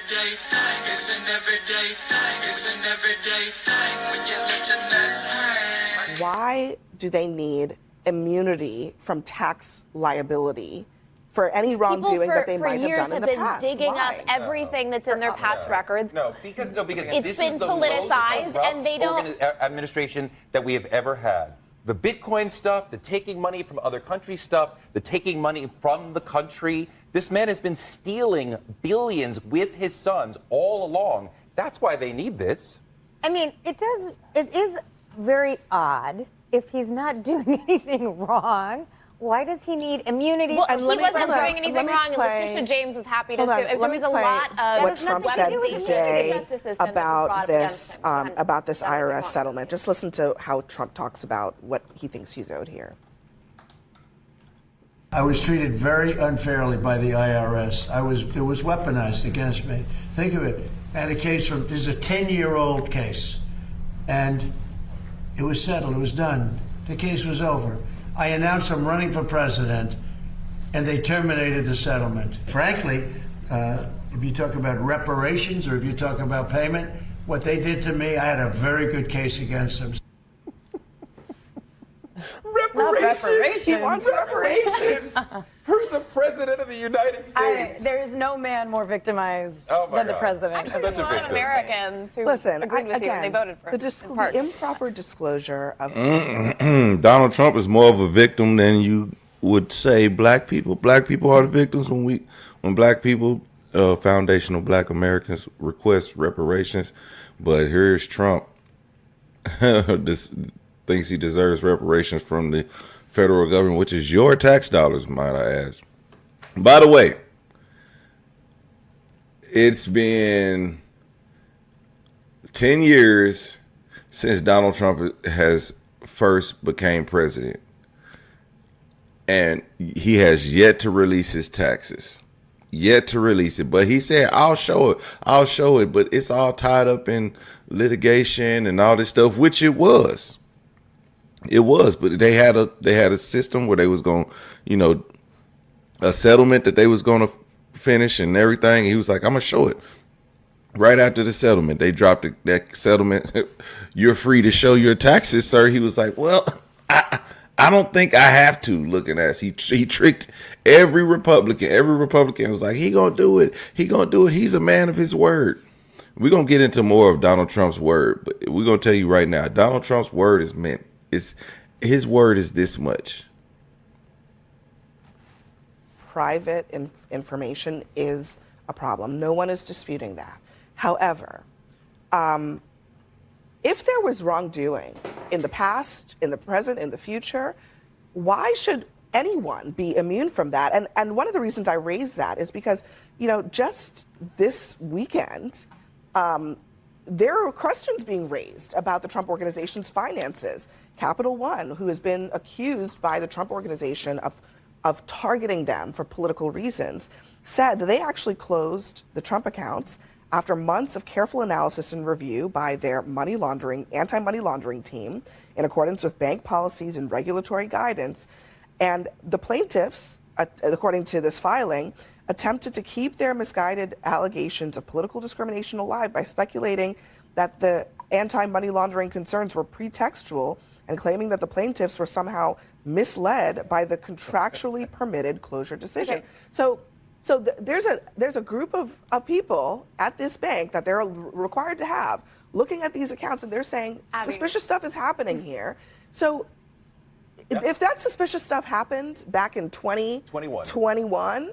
everyday thing. It's an everyday thing. It's an everyday thing when you let your nuts hang. Why do they need immunity from tax liability for any wrongdoing that they might have done in the past? People for years have been digging up everything that's in their past records. Because It's this been is the politicized, most corrupt and they don't. administration that we have ever had. The Bitcoin stuff, the taking money from other countries stuff, the taking money from the country. This man has been stealing billions with his sons all along. That's why they need this. I mean, it is very odd if he's not doing anything wrong. Why does he need immunity? Well, he wasn't doing anything wrong, and Letitia James was happy to sue. There was a lot of what Trump said today about this IRS settlement. Just listen to how Trump talks about what he thinks he's owed here. I was treated very unfairly by the IRS. It was weaponized against me. Think of it. I had a case this is a 10-year-old case, and it was settled. It was done. The case was over. I announced I'm running for president, and they terminated the settlement. Frankly, if you talk about reparations or if you talk about payment, what they did to me, I had a very good case against them. Reparations. He wants reparations for the president of the United States. There is no man more victimized than the president. Actually, there's a lot of Americans who agreed with you and they voted for him. The improper disclosure of Donald Trump is more of a victim than you would say black people. Black people are the victims when black people, foundational black Americans request reparations. But here's Trump. Thinks he deserves reparations from the federal government, which is your tax dollars, might I ask. By the way, it's been 10 years since Donald Trump has first became president, and he has yet to release his taxes. Yet to release it, but he said, I'll show it, but it's all tied up in litigation and all this stuff, which it was. It was, but they had a system where they was going, a settlement that they was going to finish and everything. He was like, I'm going to show it. Right after the settlement, they dropped that settlement. You're free to show your taxes, sir. He was like, well, I don't think I have to. Looking at us, he tricked every Republican. Every Republican was like, he gonna do it. He gonna do it. He's a man of his word. We're gonna get into more of Donald Trump's word, but we're gonna tell you right now, Donald Trump's word is meant. His word is this much. Private information is a problem. No one is disputing that. However, if there was wrongdoing in the past, in the present, in the future, why should anyone be immune from that? And one of the reasons I raise that is because, just this weekend, there are questions being raised about the Trump Organization's finances. Capital One, who has been accused by the Trump Organization of targeting them for political reasons, said they actually closed the Trump accounts after months of careful analysis and review by their anti-money laundering team in accordance with bank policies and regulatory guidance. And the plaintiffs, according to this filing, attempted to keep their misguided allegations of political discrimination alive by speculating that the anti-money laundering concerns were pretextual and claiming that the plaintiffs were somehow misled by the contractually permitted closure decision. Okay. So there's a group of people at this bank that they're required to have looking at these accounts, and they're saying suspicious stuff is happening here. So if that suspicious stuff happened back in 2021,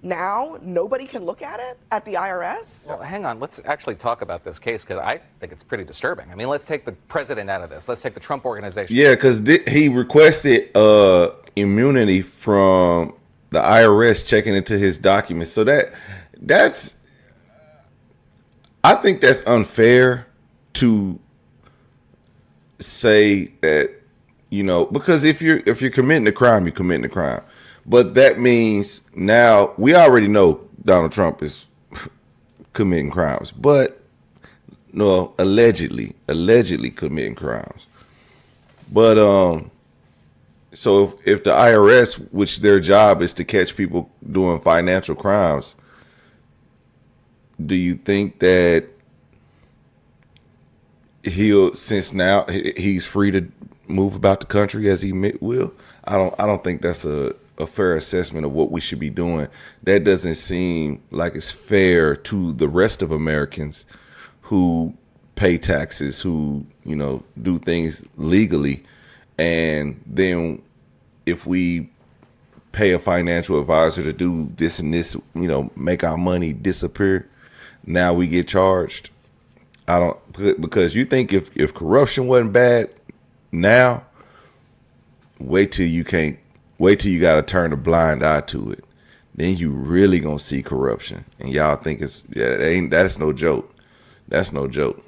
now nobody can look at it at the IRS? Well, hang on. Let's actually talk about this case because I think it's pretty disturbing. I mean, let's take the president out of this. Let's take the Trump Organization. Yeah, because he requested immunity from the IRS checking into his documents. So that's I think that's unfair to say that, because if you're committing a crime, you're committing a crime. But that means now we already know Donald Trump is committing crimes, but no, allegedly committing crimes. But so if the IRS, which their job is to catch people doing financial crimes, do you think that since now he's free to move about the country as he will? I don't think that's a fair assessment of what we should be doing. That doesn't seem like it's fair to the rest of Americans who pay taxes, who, do things legally. And then if we pay a financial advisor to do this and this, make our money disappear, now we get charged. Because you think if corruption wasn't bad now, wait till you got to turn a blind eye to it. Then you really gonna see corruption, and y'all think that's no joke. That's no joke.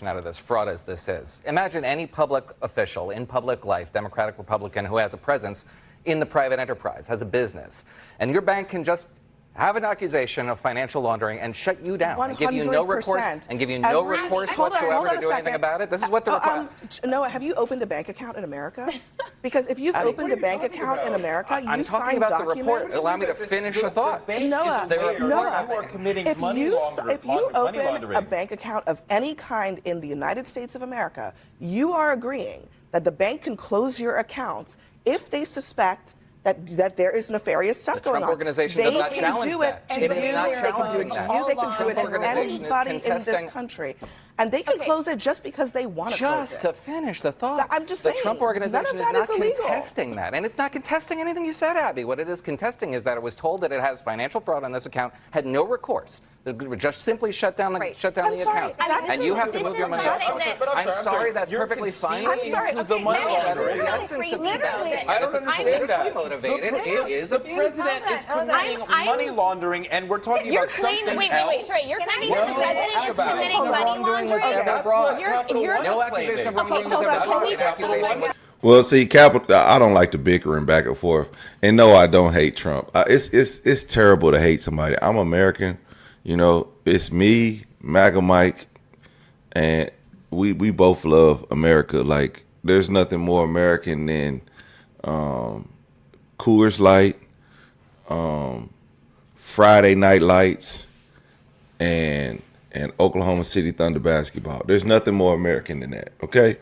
Out of this fraud as this is. Imagine any public official in public life, Democratic, Republican, who has a presence in the private enterprise, has a business, and your bank can just have an accusation of financial laundering and shut you down, and give you no recourse, whatsoever to do anything about it. This is what the Noah, have you opened a bank account in America? Because if you've opened a bank account in America, I'm talking about the report. Allow me to finish the thought. Noah, you are committing money laundering. If you open a bank account of any kind in the United States of America, you are agreeing that the bank can close your accounts if they suspect that there is nefarious stuff going on. The Trump organization does not challenge that. It is not challenging that. They can do it to anybody in this country. And they can close it just because they want to close it. Just to finish the thought. I'm just saying, the Trump organization is not illegal. contesting that. And it's not contesting anything you said, Abby. What it is contesting is that it was told that it has financial fraud on this account, had no recourse. It would just simply shut down the account. And you have to move your money out. I'm sorry, that's perfectly fine. I'm sorry. The money laundering. I don't understand that. It is the president is committing money laundering, and we're talking about something else. Wait, Trey. You're claiming that the president is committing money laundering? No accusation of wrongdoing was ever brought. Well, see, I don't like the bickering back and forth, and no, I don't hate Trump. It's terrible to hate somebody. I'm American, It's me, MAGA Mike, and we both love America. Like, there's nothing more American than Coors Light, Friday Night Lights, and Oklahoma City Thunder basketball. There's nothing more American than that. Okay,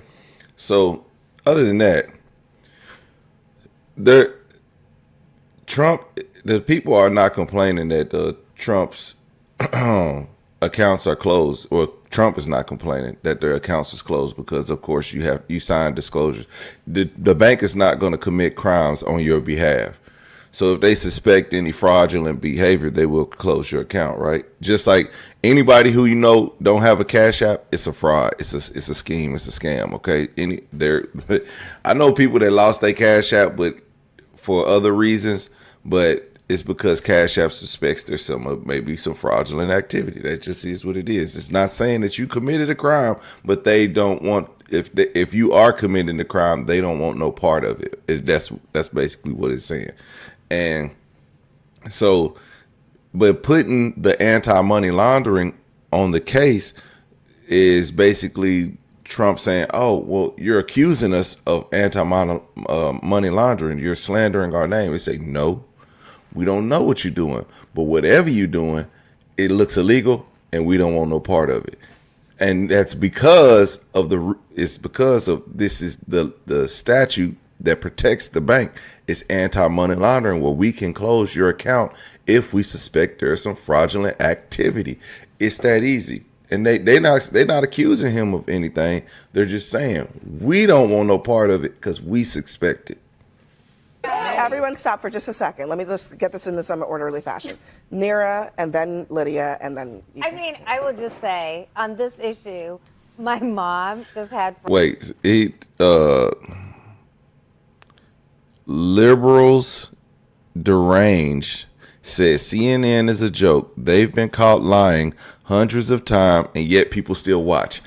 so other than that, the people are not complaining that Trump's accounts are closed, or Trump is not complaining that their accounts is closed, because of course you signed disclosures. The bank is not going to commit crimes on your behalf. So if they suspect any fraudulent behavior, they will close your account, right? Just like anybody who don't have a Cashapp, it's a fraud. It's a scheme. It's a scam. Okay. I know people that lost their Cashapp, but for other reasons, but it's because Cashapp suspects there's maybe some fraudulent activity. That just is what it is. It's not saying that you committed a crime, but they don't want, if you are committing the crime, they don't want no part of it. That's basically what it's saying. And so, but putting the anti-money laundering on the case is basically Trump saying, oh, well, you're accusing us of anti-money laundering. You're slandering our name. We say, no, we don't know what you're doing. But whatever you're doing, it looks illegal, and we don't want no part of it. And that's because of this is the statute that protects the bank. It's anti-money laundering, where we can close your account if we suspect there's some fraudulent activity. It's that easy. And they're not accusing him of anything. They're just saying, we don't want no part of it because we suspect it. Everyone stop for just a second. Let me just get this into some orderly fashion. Nira, and then Lydia, and then... I will just say, on this issue, my mom just had... Liberals deranged says CNN is a joke. They've been caught lying hundreds of times, and yet people still watch.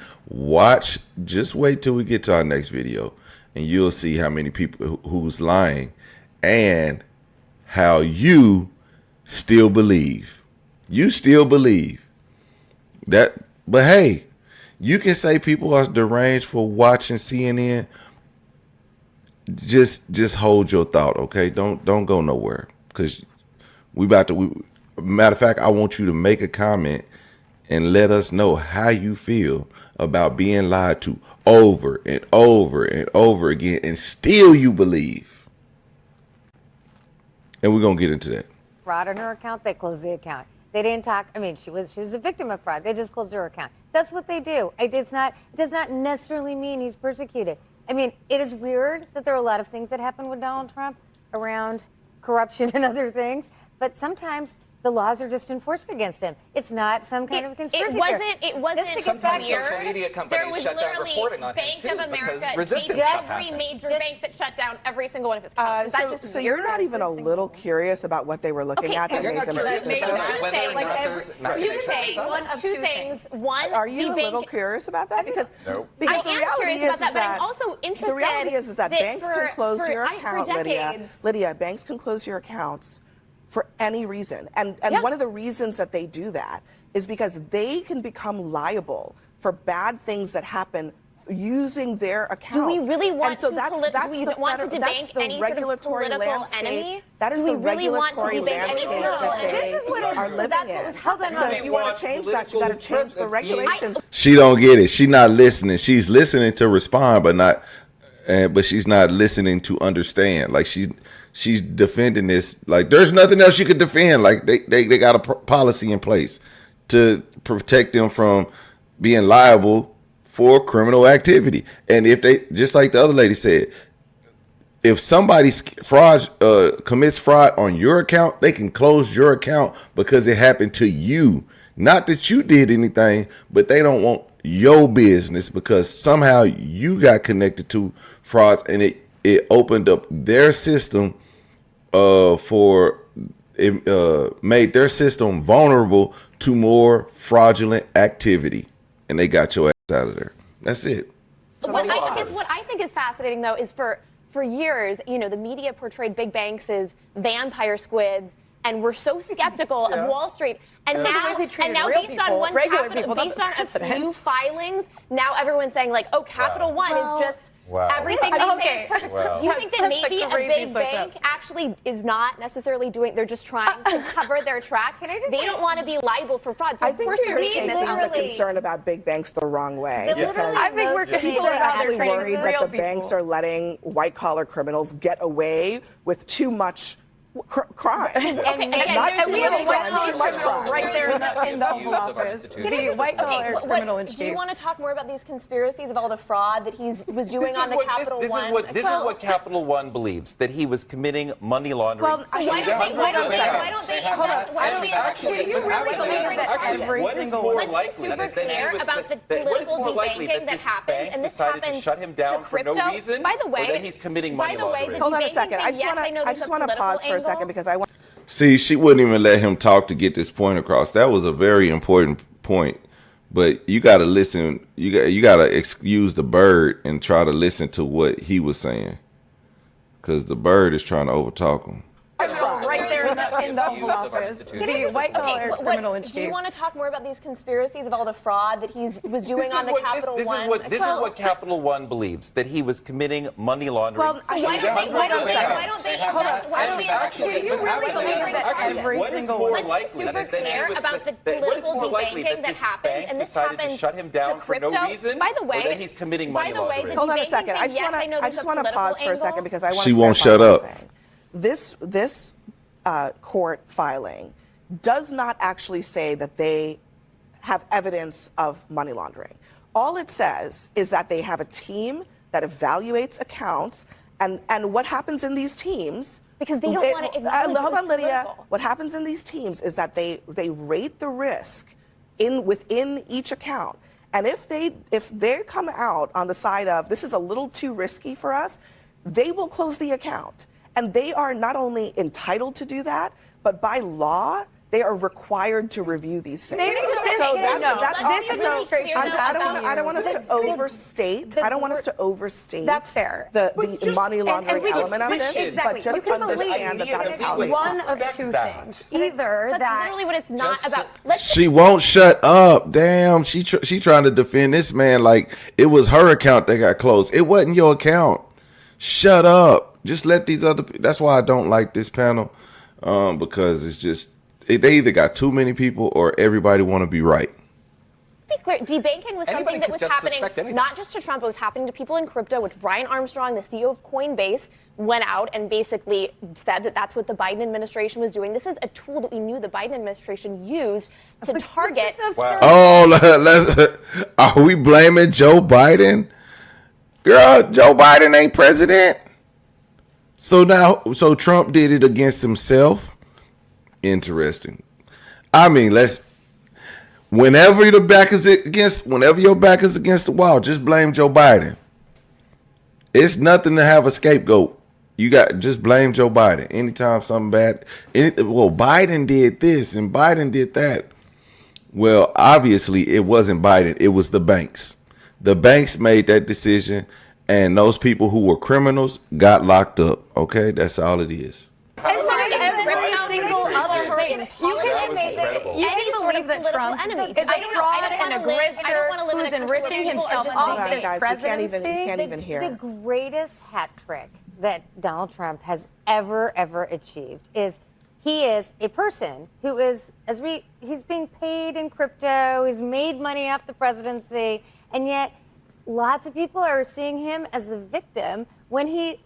Just wait till we get to our next video, and you'll see how many people who's lying and how you still believe. You still believe that. But hey, you can say people are deranged for watching CNN. Just hold your thought, okay? Don't go nowhere, because Matter of fact, I want you to make a comment and let us know how you feel about being lied to over and over and over again, and still you believe. And we're going to get into that. Fraud on her account, they closed the account. They didn't talk. I mean, she was a victim of fraud. They just closed her account. That's what they do. It does not necessarily mean he's persecuted. I mean, it is weird that there are a lot of things that happen with Donald Trump around corruption and other things, but sometimes the laws are just enforced against him. It's not some kind of conspiracy theory. It wasn't Sometimes weird. social media companies There was shut down literally reporting on him, Bank too, of America, because resistance every happens. major bank that shut down every single one of his accounts. Is that just So weird? you're not even a little curious about what they were looking at that You're made not them curious suspicious? about whether or Like not every- there's you machinations say or one not. of two things. One, Are you a little debank- curious about that? Because Nope. because I the am reality curious is, about that, is but I'm that also interested the reality is that banks for- can close for- your for account, Lydia. decades. Lydia, banks can close your accounts for any reason, and Yeah. one of the reasons that they do that is because they can become liable for bad things that happen using their accounts. Do we really want and so to that's, do that's we the want to federal- that's debank the any sort of regulatory political landscape. enemy? That is Do we the really want to regulatory debank any landscape political that enemy? they This is what are living that's in. what was happening. So if you want to change that, you got to change the regulations. She don't get it. She's not listening. She's listening to respond, but she's not listening to understand. Like she's defending this. Like there's nothing else she could defend. Like they got a policy in place to protect them from being liable for criminal activity. And if they, just like the other lady said, if somebody commits fraud on your account, they can close your account because it happened to you. Not that you did anything, but they don't want your business because somehow you got connected to frauds, and it opened up their system made their system vulnerable to more fraudulent activity, and they got your ass out of there. That's it. What I think is fascinating, though, is for years, the media portrayed big banks as vampire squids, and we're so skeptical of Wall Street. And now, based on based on a few filings, now everyone's saying like, oh, Capital One is just everything they say is perfect. Do you think that maybe a big bank actually is not necessarily doing? They're just trying to cover their tracks. They don't want to be liable for fraud. So I of think course you're they're making this taking out. the concern about big banks the wrong way. I think we're People are actually worried that the banks are letting white-collar criminals get away with too much crime. And we have a white-collar criminal right there in the Oval Office. The white-collar criminal in chief. Do you want to talk more about these conspiracies of all the fraud that he was doing on the Capital One? This is what Capital One believes, that he was committing money laundering. Well, why don't they? Actually, what is more likely Let's be super clear about the political debanking that happened, and this decided happened to shut him down for no reason? By the way, or that he's committing money laundering? Hold on a second. I just want to pause for a second because I want. See, she wouldn't even let him talk to get this point across. That was a very important point. But you got to listen. You got to excuse the bird and try to listen to what he was saying, because the bird is trying to overtalk him. Right there in the Oval Office. The white-collar criminal in chief. Do you want to talk more about these conspiracies of all the fraud that he was doing on the Capital One? This is what Capital One believes, that he was committing money laundering. Why don't they? Actually, what is more likely super clear about the political debanking that happened, and this decided happened to shut him down for no reason? By the way, or that he's committing money laundering? Hold on a second. I just want to pause for a second because I want to. She won't shut up. This court filing does not actually say that they have evidence of money laundering. All it says is that they have a team that evaluates accounts, and what happens in these teams. Because they don't want to acknowledge hold on, Lydia. political. What happens in these teams is that they rate the risk within each account. And if they come out on the side of this is a little too risky for us, they will close the account. And they are not only entitled to do that, but by law, they are required to review these things. I don't want us to overstate. I don't want us to overstate. That's fair. The money laundering element of this, exactly. but just understand that is how they one of two things. Either That's that literally what it's not about. She won't shut up. Damn, she trying to defend this man like it was her account that got closed. It wasn't your account. Shut up. Just let these other. That's why I don't like this panel, because They either got too many people or everybody want to be right. Be clear, debanking was Anybody something that could was just suspect happening anything. not just to Trump, it was happening to people in crypto, which Brian Armstrong, the CEO of Coinbase, went out and basically said that that's what the Biden administration was doing. This is a tool that we knew the Biden administration used to target. Oh, are we blaming Joe Biden? Girl, Joe Biden ain't president. So Trump did it against himself. Interesting. I mean, whenever your back is against the wall, just blame Joe Biden. It's nothing to have a scapegoat. Just blame Joe Biden. Anytime something bad, Biden did this and Biden did that. Well, obviously it wasn't Biden. It was the banks. The banks made that decision, and those people who were criminals got locked up. Okay, that's all it is. And so every single other thing. You can believe that Trump is a fraud and a grifter who's enriching himself off this presidency. You can't even hear. The greatest hat trick that Donald Trump has ever achieved is he is a person who is, he's being paid in crypto, he's made money off the presidency, and yet lots of people are seeing him as a victim when he's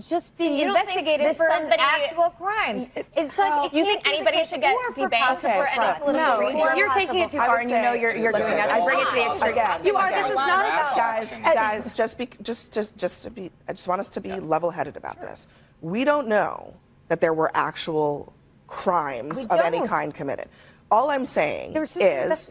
just being investigated for his actual crimes. It's like you think anybody should get debanked for any political reason? No, you're taking it too far, and you know you're doing that. I bring it to the extreme. You are. This is not about guys. I just want us to be level-headed about this. We don't know that there were actual crimes of any kind committed. All I'm saying is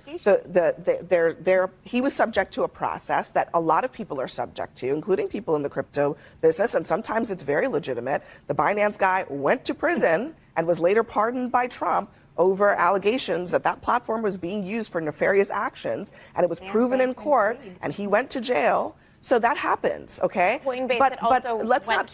he was subject to a process that a lot of people are subject to, including people in the crypto business, and sometimes it's very legitimate. The Binance guy went to prison and was later pardoned by Trump over allegations that platform was being used for nefarious actions, and it was proven in court, and he went to jail. So that happens, okay? But let's not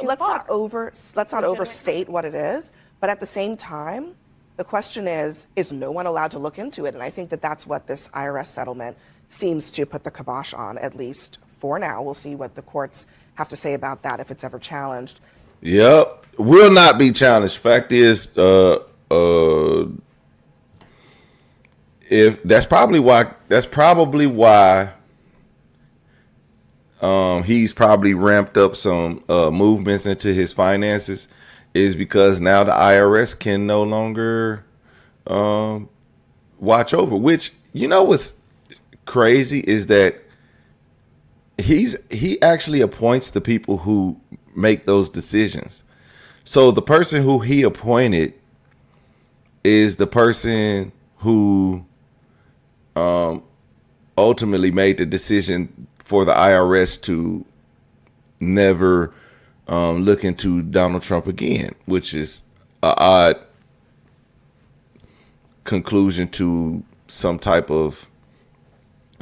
overstate what it is. But at the same time, the question is no one allowed to look into it? And I think that's what this IRS settlement seems to put the kibosh on, at least for now. We'll see what the courts have to say about that if it's ever challenged. Yep, will not be challenged. Fact is, if that's probably why he's probably ramped up some movements into his finances, is because now the IRS can no longer watch over. Which, you know what's crazy is that he actually appoints the people who make those decisions. So the person who he appointed is the person who ultimately made the decision for the IRS to never look into Donald Trump again, which is an odd conclusion to some type of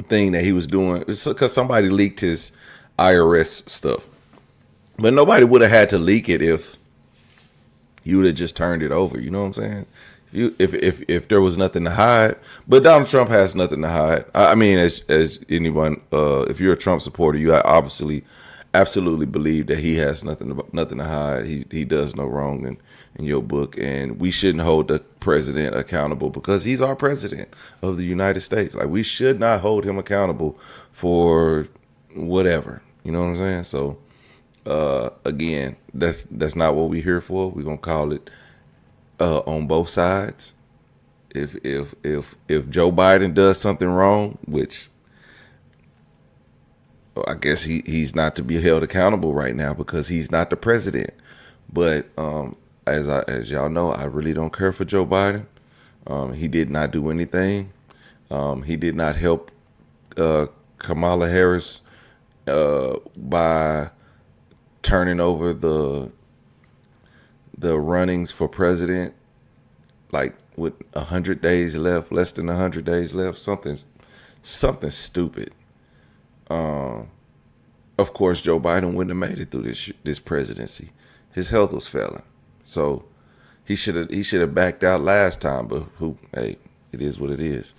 thing that he was doing. It's because somebody leaked his IRS stuff, but nobody would have had to leak it if you would have just turned it over. You know what I'm saying? If there was nothing to hide, but Donald Trump has nothing to hide. I mean, as anyone, if you're a Trump supporter, you obviously absolutely believe that he has nothing to hide. He does no wrong in your book, and we shouldn't hold the president accountable because he's our president of the United States. Like, we should not hold him accountable for whatever. You know what I'm saying? So again, that's not what we're here for. We're gonna call it on both sides. If Joe Biden does something wrong, which I guess he's not to be held accountable right now because he's not the president. But as y'all know, I really don't care for Joe Biden. He did not do anything. He did not help Kamala Harris by turning over the runnings for president, like with 100 days left, less than 100 days left, something stupid. Of course, Joe Biden wouldn't have made it through this presidency. His health was failing, so he should have backed out last time. But hey, it is what it is.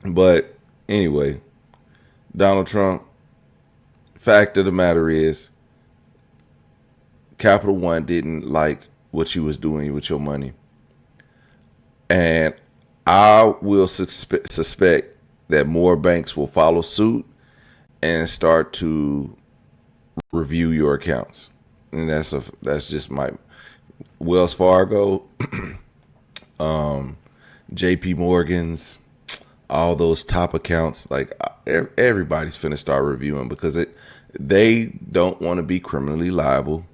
But anyway, Donald Trump. Fact of the matter is, Capital One didn't like what you was doing with your money, And I will suspect that more banks will follow suit and start to review your accounts. And that's just my Wells Fargo, JP Morgan's, all those top accounts. Like everybody's finna start reviewing because they don't want to be criminally liable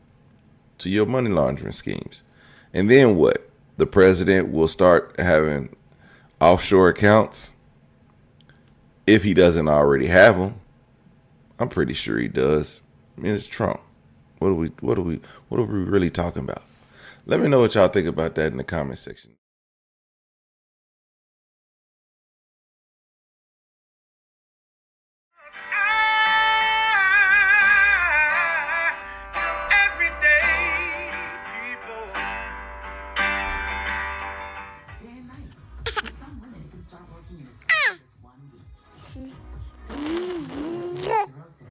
to your money laundering schemes. And then what? The president will start having offshore accounts if he doesn't already have them. I'm pretty sure he does. I mean, it's Trump. What are we really talking about? Let me know what y'all think about that in the comment section.